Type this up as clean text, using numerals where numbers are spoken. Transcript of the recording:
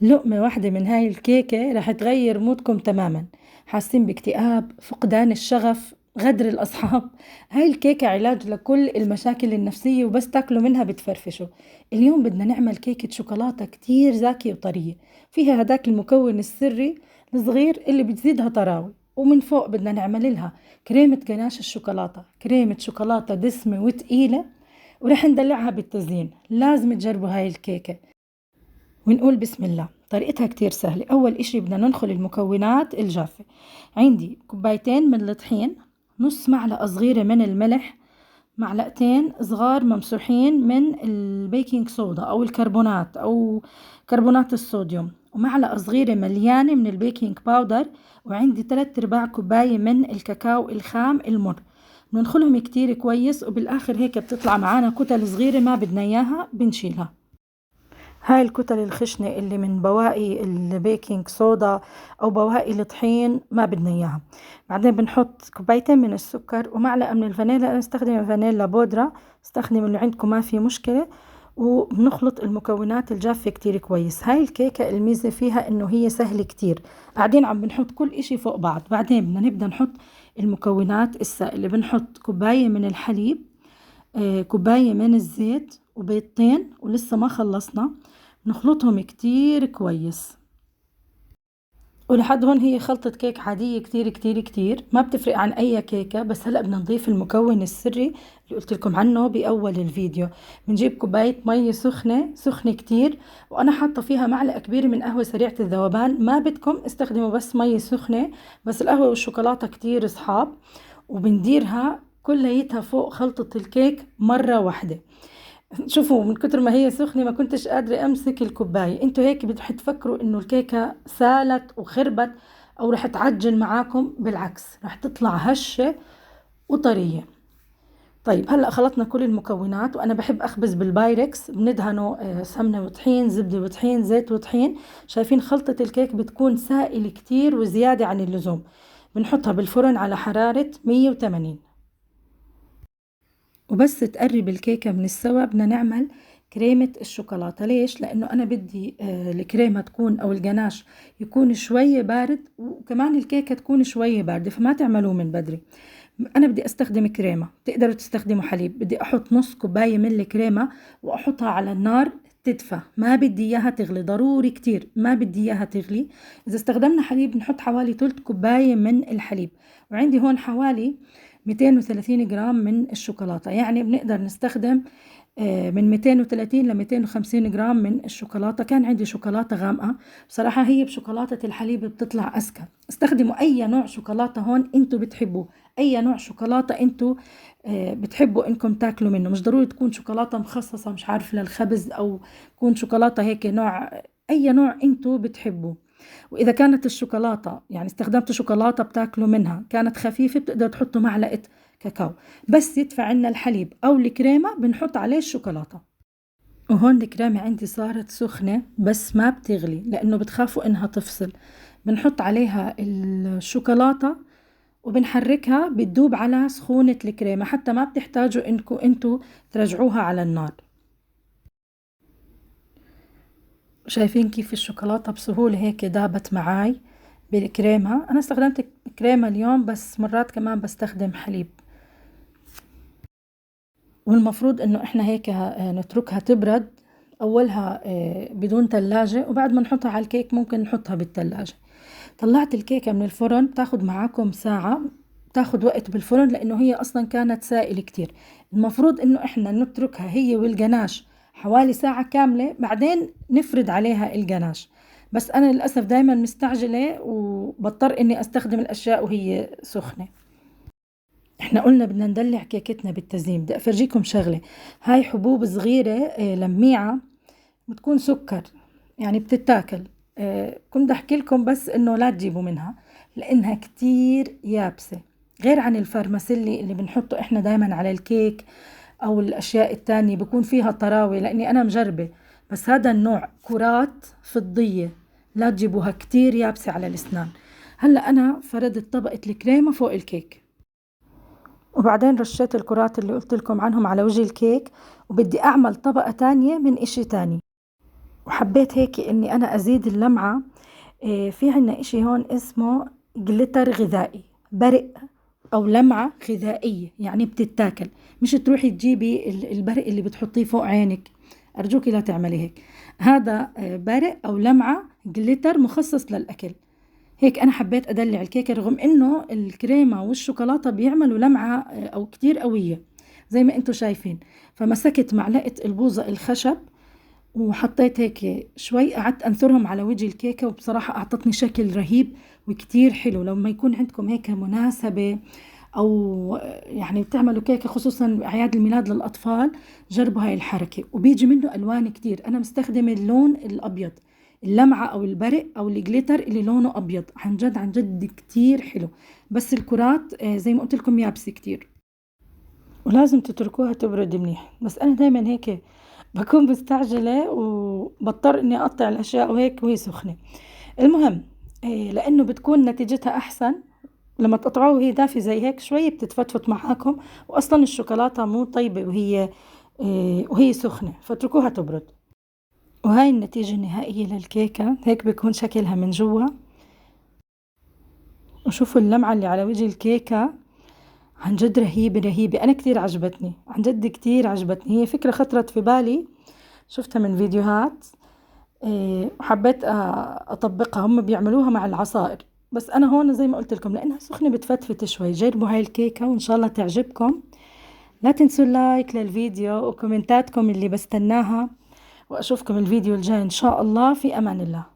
لقمة واحدة من هاي الكيكة رح تغير مودكم تماما. حاسين باكتئاب، فقدان الشغف، غدر الأصحاب؟ هاي الكيكة علاج لكل المشاكل النفسية، وبس تاكلوا منها بتفرفشوا. اليوم بدنا نعمل كيكة شوكولاتة كتير زاكية وطرية، فيها هداك المكون السري الصغير اللي بتزيدها طراوة. ومن فوق بدنا نعمل لها كريمة جناش الشوكولاتة، كريمة شوكولاتة دسمة وتقيلة. ورح ندلعها بالتزيين. لازم تجربوا هاي الكيكة ونقول بسم الله. طريقتها كتير سهلة. أول إشي بدنا ننخل المكونات الجافة. عندي كوبايتين من الطحين، نص معلقة صغيرة من الملح، معلقتين صغار ممسوحين من البيكنج صودا أو الكربونات أو كربونات الصوديوم، ومعلقة صغيرة مليانة من البيكنج باودر، وعندي 3/4 كوباية من الكاكاو الخام المر. بندخلهم كتير كويس، وبالآخر هيك بتطلع معانا كتل صغيرة ما بدنا إياها بنشيلها. هاي الكتل الخشنة اللي من بواقي البيكنج صودا أو بواقي الطحين ما بدنا إياها. بعدين بنحط كوبايتين من السكر ومعلقة من الفانيلا. أنا استخدم فانيلا بودرة، استخدم اللي عندكم ما في مشكلة. وبنخلط المكونات الجافة كتير كويس. هاي الكيكة الميزة فيها إنه هي سهلة كتير. قاعدين عم بنحط كل إشي فوق بعض. بعدين بدنا نبدأ نحط المكونات السائلة. بنحط كوباية من الحليب، كوباية من الزيت، وبيضتين، ولسه ما خلصنا. نخلطهم كتير كويس. ولحد هون هي خلطة كيك عادية كتير كتير كتير، ما بتفرق عن أي كيكة. بس هلأ بدنا نضيف المكون السري اللي قلت لكم عنه بأول الفيديو. بنجيب كوباية مية سخنة سخنة كتير، وأنا حاطة فيها معلقة كبيرة من قهوة سريعة الذوبان. ما بدكم استخدموا بس مية سخنة، بس القهوة والشوكولاتة كتير صحاب. وبنديرها كليتها فوق خلطة الكيك مرة واحدة. شوفوا، من كتر ما هي سخنة ما كنتش قادرة أمسك الكوباية. انتوا هيك رح تفكروا انه الكيكة سالت وخربت او رح تعجن معاكم. بالعكس، رح تطلع هشة وطرية. طيب هلأ خلطنا كل المكونات، وانا بحب اخبز بالبايركس. بندهنه سمنة وطحين، زبدة وطحين، زيت وطحين. شايفين خلطة الكيك بتكون سائل كتير وزيادة عن اللزوم. بنحطها بالفرن على حرارة 180. وبس تقرب الكيكة من السوا بدنا نعمل كريمة الشوكولاتة. ليش؟ لأنه أنا بدي الكريمة تكون أو الجناش يكون شوية بارد، وكمان الكيكة تكون شوية باردة، فما تعملوه من بدري. أنا بدي أستخدم كريمة، تقدروا تستخدموا حليب. بدي أحط نص كوباية من الكريمة وأحطها على النار تدفى. ما بدي إياها تغلي، ضروري كتير ما بدي إياها تغلي. إذا استخدمنا حليب نحط حوالي 3 كوباية من الحليب. وعندي هون حوالي 230 جرام من الشوكولاتة، يعني بنقدر نستخدم من 230 ل 250 جرام من الشوكولاتة. كان عندي شوكولاتة غامقة بصراحة، هي بشوكولاتة الحليب بتطلع أذكى. استخدموا أي نوع شوكولاتة هون أنتوا بتحبوه، أي نوع شوكولاتة أنتوا بتحبوا إنكم تاكلوا منه. مش ضروري تكون شوكولاتة مخصصة مش عارف للخبز، أو تكون شوكولاتة هيك نوع، أي نوع أنتوا بتحبوه. وإذا كانت الشوكولاتة يعني استخدمتوا شوكولاتة بتاكلوا منها كانت خفيفة، بتقدروا تحطوا معلقة كاكاو. بس يدفع عنا الحليب أو الكريمة بنحط عليه الشوكولاتة. وهون الكريمة عندي صارت سخنة بس ما بتغلي، لأنه بتخافوا إنها تفصل. بنحط عليها الشوكولاتة وبنحركها بتدوب على سخونة الكريمة، حتى ما بتحتاجوا إنكم أنتوا ترجعوها على النار. شايفين كيف الشوكولاتة بسهولة هيك دابت معاي بالكريمة. أنا استخدمت كريمة اليوم، بس مرات كمان بستخدم حليب. والمفروض إنه إحنا هيك نتركها تبرد أولها بدون تلاجة، وبعد ما نحطها على الكيك ممكن نحطها بالتلاجة. طلعت الكيكة من الفرن، تاخد معاكم ساعة. تاخد وقت بالفرن لأنه هي أصلا كانت سائلة كتير. المفروض إنه إحنا نتركها هي والجناش حوالي ساعة كاملة، بعدين نفرد عليها الجناش. بس أنا للأسف دايما مستعجلة وبضطر إني أستخدم الأشياء وهي سخنة. احنا قلنا بدنا ندلع كيكتنا بالتزيين. بدي افرجيكم شغلة. هاي حبوب صغيرة لميعة، بتكون سكر يعني بتتاكل. كنت احكي لكم بس انه لا تجيبوا منها لانها كتير يابسة، غير عن الفارماسيلي اللي بنحطه احنا دايما على الكيك او الاشياء التانية بكون فيها طراوة، لاني انا مجربة. بس هذا النوع كرات فضية، لا تجيبوها كتير يابسة على الاسنان. هلا انا فردت طبقة الكريمة فوق الكيك، وبعدين رشيت الكرات اللي قلت لكم عنهم على وجه الكيك. وبدي أعمل طبقة تانية من إشي تاني. وحبيت هيك اني انا ازيد اللمعة. في عنا اشي هون اسمه جليتر غذائي، برق او لمعة غذائية، يعني بتتاكل، مش تروحي تجيبي البرق اللي بتحطيه فوق عينك، ارجوكي لا تعملي هيك. هذا برق او لمعة جليتر مخصص للاكل. هيك انا حبيت ادلع الكيكة، رغم انه الكريمة والشوكولاتة بيعملوا لمعة او كتير قوية زي ما انتم شايفين. فمسكت معلقة البوظة الخشب وحطيت هيك شوي، قعدت انثرهم على وجه الكيكة، وبصراحة اعطتني شكل رهيب وكتير حلو. لما يكون عندكم هيك مناسبة او يعني بتعملوا كيكة خصوصا اعياد الميلاد للاطفال، جربوا هاي الحركة، وبيجي منه الوان كتير. انا مستخدمة اللون الابيض، اللمعة او البرق او الجليتر اللي لونه ابيض، عن جد عن جد كتير حلو. بس الكرات زي ما قلت لكم يابسة كتير، ولازم تتركوها تبرد منيح. بس انا دايما هيك بكون مستعجلة وبضطر اني اقطع الاشياء وهيك وهي سخنة. المهم لانه بتكون نتيجتها احسن لما تقطعوها وهي دافية زي هيك، شوي بتتفتفت معاكم، واصلا الشوكولاتة مو طيبة وهي سخنة، فاتركوها تبرد. وهاي النتيجة النهائية للكيكة، هيك بيكون شكلها من جوا. وشوفوا اللمعة اللي على وجه الكيكة، عن جد رهيبة رهيبة. أنا كتير عجبتني، عن جد كتير عجبتني. هي فكرة خطرت في بالي، شفتها من فيديوهات، وحبيت أطبقها. هم بيعملوها مع العصائر، بس أنا هون زي ما قلت لكم لأنها سخنة بتفتفت شوي. جربوا هاي الكيكة وإن شاء الله تعجبكم. لا تنسوا اللايك للفيديو وكومنتاتكم اللي بستناها، وأشوفكم الفيديو الجاي إن شاء الله. في أمان الله.